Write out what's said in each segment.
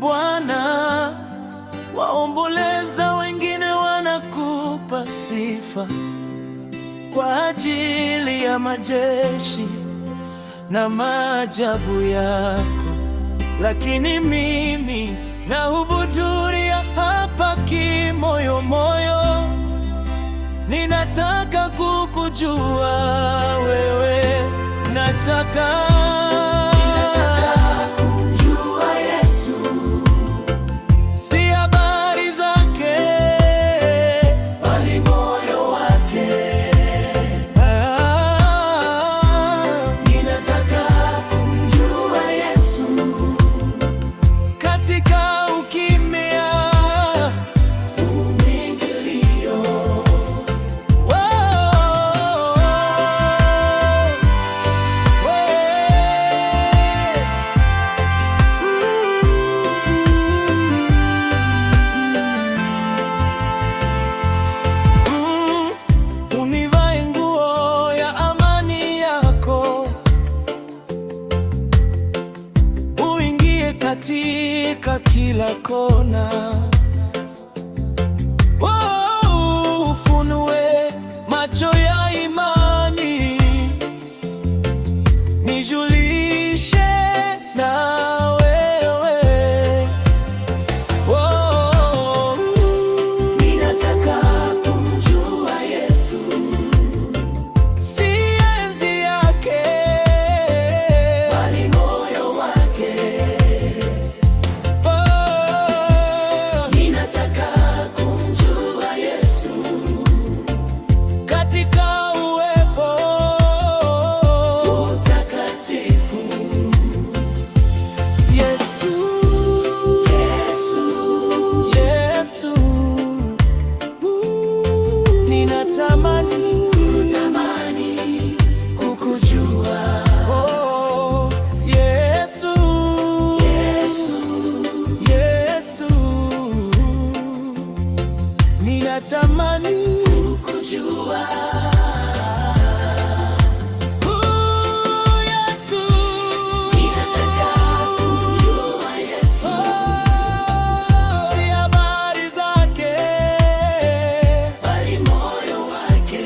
Bwana, waomboleza, wengine wanakupa sifa kwa ajili ya majeshi na maajabu yako, lakini mimi nahubuduria hapa kimoyomoyo. Ninataka kukujua wewe, nataka kumjua Yesu, si habari zake bali moyo wake. Ninataka kumjua Yesu katika ukimya, umingilio. Univae nguo ya amani yako, uingie katika kila kona. Ufunue macho ya imani, nijulishe na wewe. Ninataka kumjua Yesu, si enzi yake bali moyo wake. Ninataka kumjua Yesu katika uwepo utakatifu. Yesu, Yesu, Yesu, ninatamani kukujua. Yesu, Yesu, Yesu, ninatamani kukujua. Yesu, ninataka kumjua Yesu, si habari zake bali moyo wake.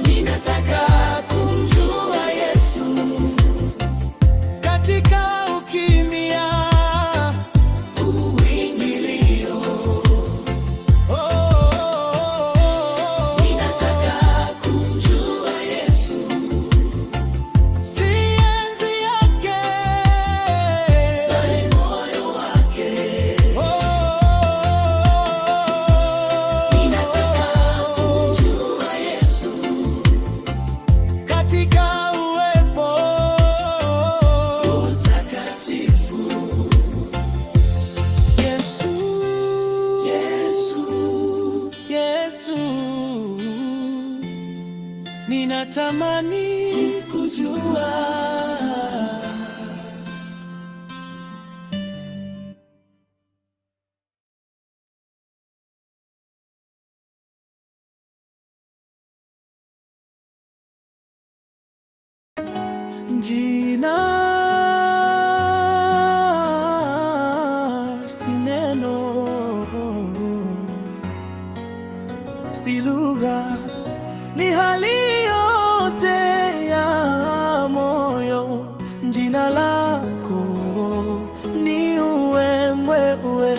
Ninataka kumjua Yesu katika ukimya, uingilio. Ninataka kumjua Yesu, si enzi yake bali moyo wake. Ninataka kumjua Yesu katika uwepo utakatifu. Yesu, Yesu, Yesu, ninatamani kujua. Jina si neno, si lugha, ni hali yote ya moyo. Jina lako ni wewe.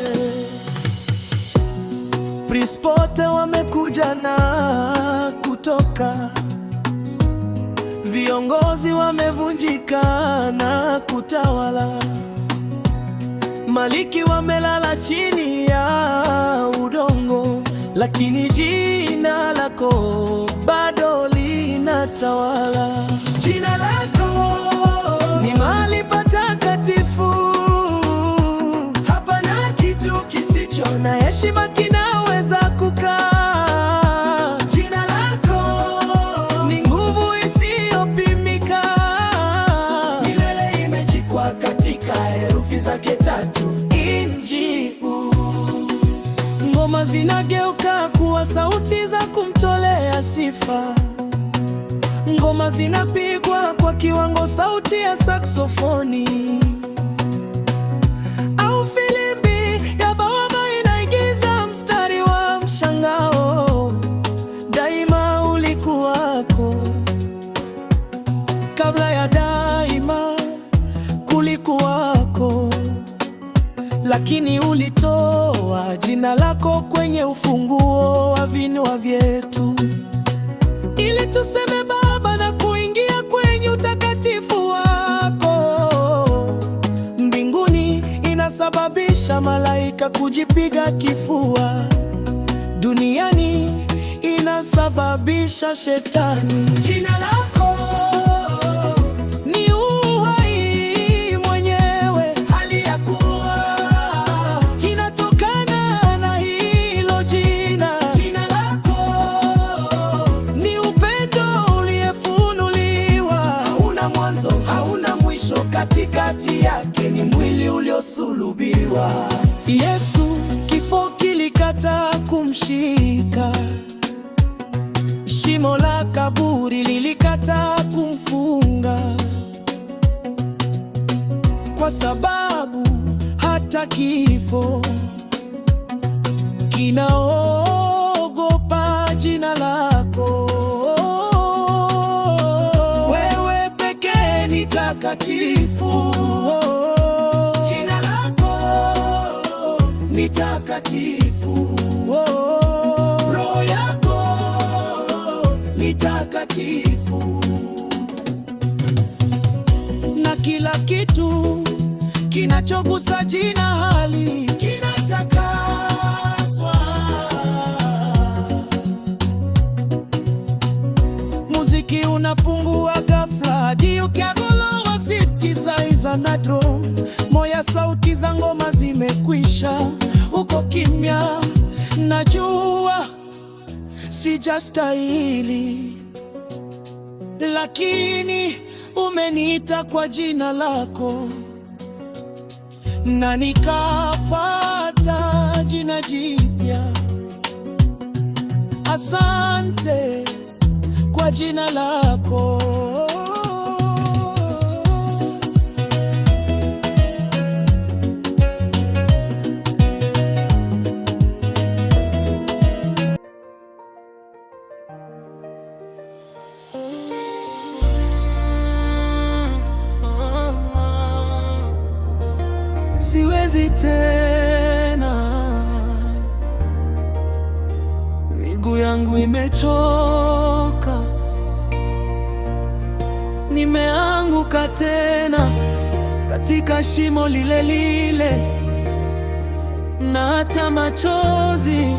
Prispote wamekuja na kutoka, viongozi wamevunjika na kutawala, maliki wamelala chini ya udongo, lakini jina lako bado linatawala. Jina lako ni mahali patakatifu, hapana kitu kisicho na heshima kinaweza kukaa. Jina lako ni nguvu isiyopimika, milele imejikwa katika herufi zake tatu. Ngoma zinageuka kuwa sauti za kumtolea sifa. ngoma zinapigwa kwa kiwango, sauti ya saksofoni au filimbi ya bawaba inaigiza mstari wa mshangao. Daima ulikuwako, kabla ya daima kulikuwako, lakini ulitoa jina lako kwenye ufunguo wa vinywa vyetu, ili tuseme Baba na kuingia kwenye utakatifu wako. Mbinguni inasababisha malaika kujipiga kifua, duniani inasababisha shetani. Jina lako ni uhai mwenyewe, hali ya kuwa inatokana na hilo jina. Jina lako ni upendo uliefunuliwa, hauna mwanzo, hauna mwisho, katikati yake ni mwili uliosulubiwa. Yesu, kifo kilikataa kumshika, shimo la kaburi lilikataa kumfunga, kwa sababu hata kifo kinaogopa jina lako. Wewe pekee ni takatifu, jina lako ni takatifu, roho yako ni takatifu, na kila kitu kinachogusa jina hali kinatakaswa. Muziki unapungua ghafla hadi ukiagolowa siti za nadro, moya sauti za ngoma zimekwisha, uko kimya. Najua sijastahili, lakini umeniita kwa jina lako, na nikapata jina jipya. Asante kwa jina lako. Siwezi tena, miguu yangu imechoka, nimeanguka tena katika shimo lile lile, na hata machozi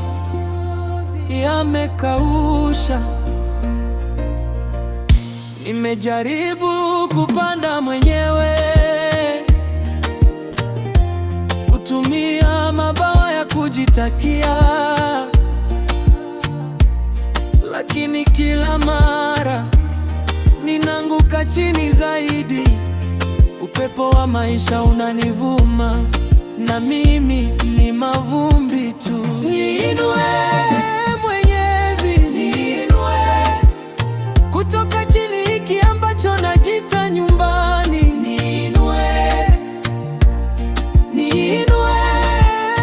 yamekausha. Nimejaribu kupanda mwenyewe, kutumia mabawa ya kujitakia, lakini kila mara ninaanguka chini zaidi. Upepo wa maisha unanivuma, na mimi ni mavumbi tu. Niinue Mwenyezi, niinue kutoka chini hiki ambacho najita nyumbani. Niinue, niinue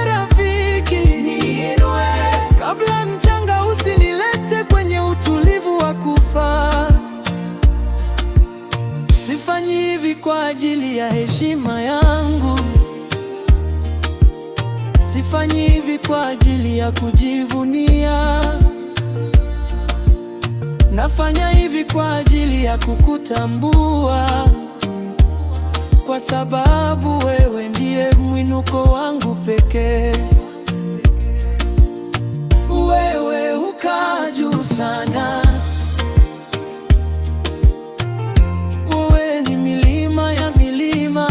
rafiki, niinue kabla mchanga usinilete kwenye utulivu wa kufa. Sifanyi hivi kwa ajili ya heshima yangu, sifanyi hivi kwa ajili ya kujivunia. Nafanya hivi kwa ajili ya kukutambua, kwa sababu wewe ndiye mwinuko wangu pekee. Wewe ukaa juu sana, wewe ni milima ya milima,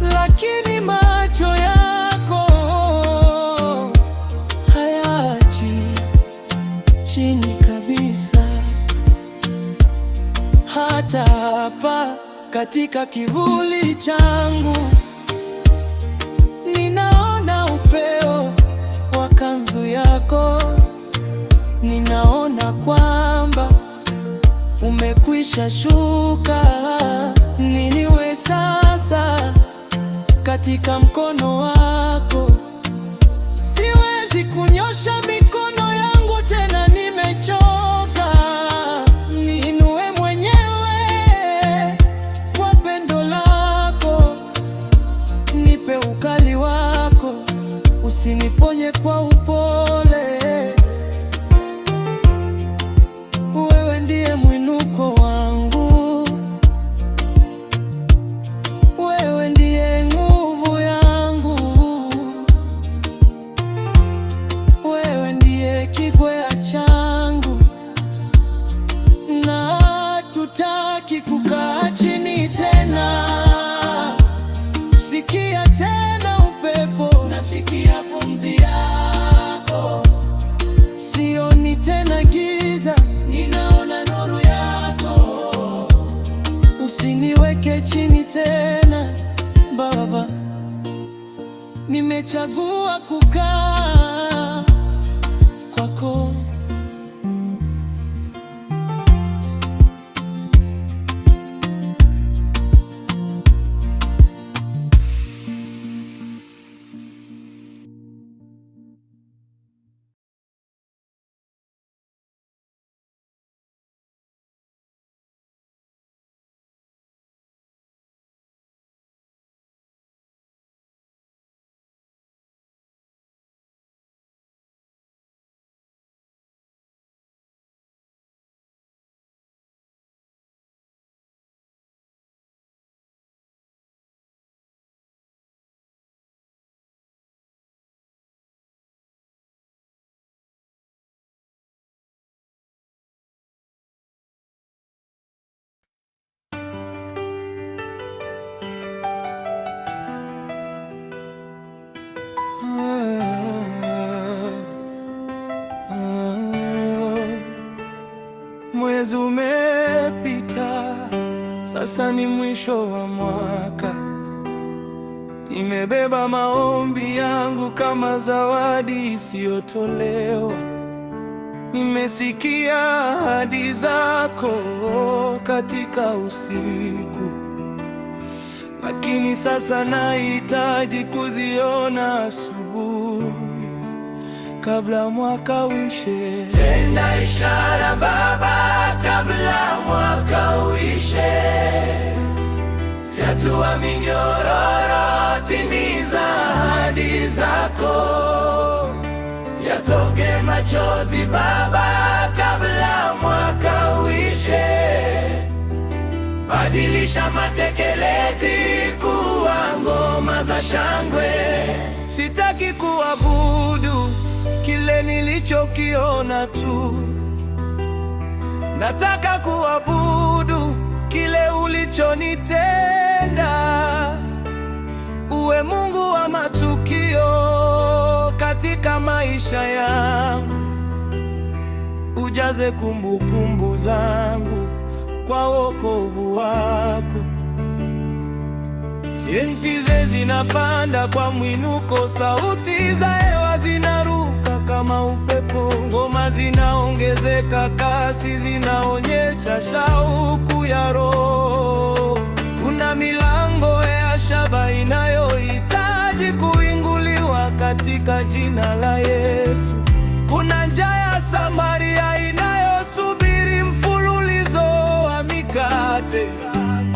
lakini macho yako hayachi chini kabisa. Hata hapa katika kivuli changu ninaona upeo wa kanzu yako, ninaona kujua kwamba umekwisha shuka. Niniwe sasa katika mkono wako, siwezi kunyosha mikono yangu tena, nimechoka. Niinue mwenyewe kwa pendo lako, nipe ukali wako, usiniponye kwa upole. Wewe ndiye mwinuko wangu, wewe ndiye nguvu yangu, wewe ndiye kigwea changu, na hatutaki kukaa chini tena. Sikia tena upepo, nasikia pumzi yako, sioni tena giza, ninaona nuru yako. Usiniweke chini tena Baba, nimechagua kukaa kwako. Mwezi umepita, sasa ni mwisho wa mwaka. Nimebeba maombi yangu kama zawadi isiyotolewa. Nimesikia ahadi zako katika usiku, lakini sasa nahitaji kuziona asubuhi kabla mwaka uishe. Tenda ishara Baba kabla mwaka uishe. Fyatua minyororo, timiza ahadi zako. Yatoke machozi Baba kabla mwaka uishe. Badilisha matekelezi kuwa ngoma za shangwe. Sitaki kuabudu kile nilichokiona tu, nataka kuabudu kile ulichonitenda. Uwe Mungu wa matukio katika maisha yangu, ujaze kumbukumbu zangu kwa wokovu wako. Shinikizo zinapanda kwa mwinuko, sauti za hewa zinaruka kama upepo, ngoma zinaongezeka kasi, zinaonyesha shauku ya roho. Kuna milango ya shaba inayohitaji kuinguliwa katika jina la Yesu. Kuna njia ya Samaria inayosubiri mfululizo wa mikate.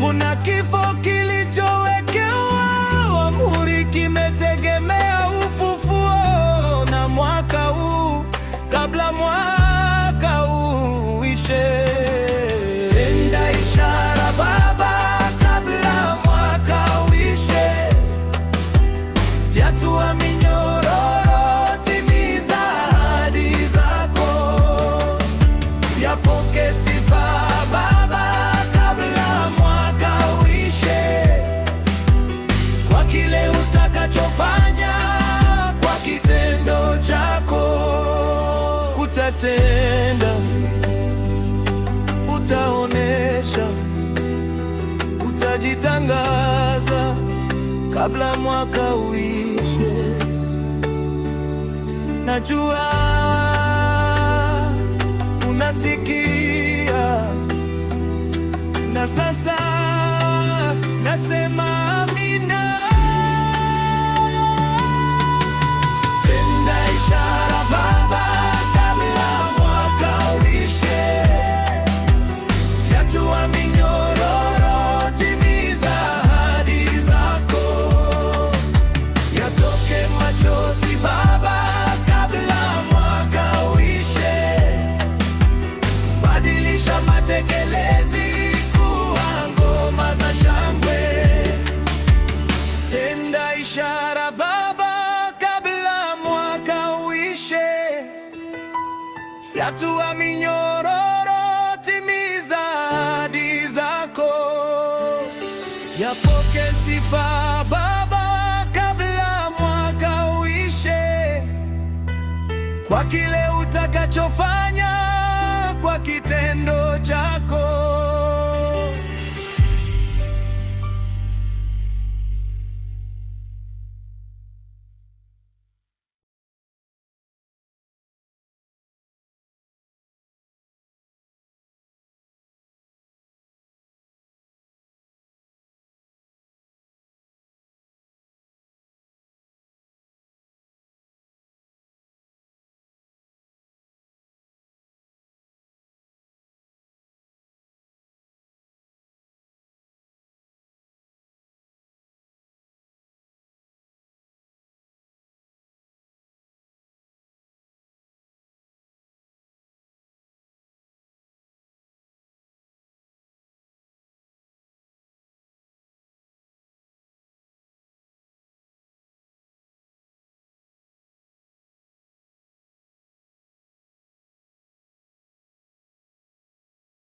Kuna kifo kilichowekewa muhuri, kimetegemea ufufuo. Na mwaka huu kabla mwaka uishe, tenda ishara Baba kabla mwaka uishe. Fyatua minyororo, timiza ahadi zako. Yapoke sifa Baba kabla mwaka uishe, kwa kile utakachofanya, kwa kitendo chako. Utatenda, utaonesha, utajitangaza kabla mwaka uishe. Najua na sasa nasema amina. Tenda ishara Baba kabla mwaka uishe, fyatua minyororo, timiza ahadi zako, yatoke machozi Baba kabla mwaka uishe, badilisha matekelezi kuwa ngoma za shangwe. Tenda ishara Baba kabla mwaka uishe, fyatua minyororo, timiza ahadi zako, yapoke sifa Baba kabla mwaka uishe, kwa kile utakachofanya kwa kitendo chako.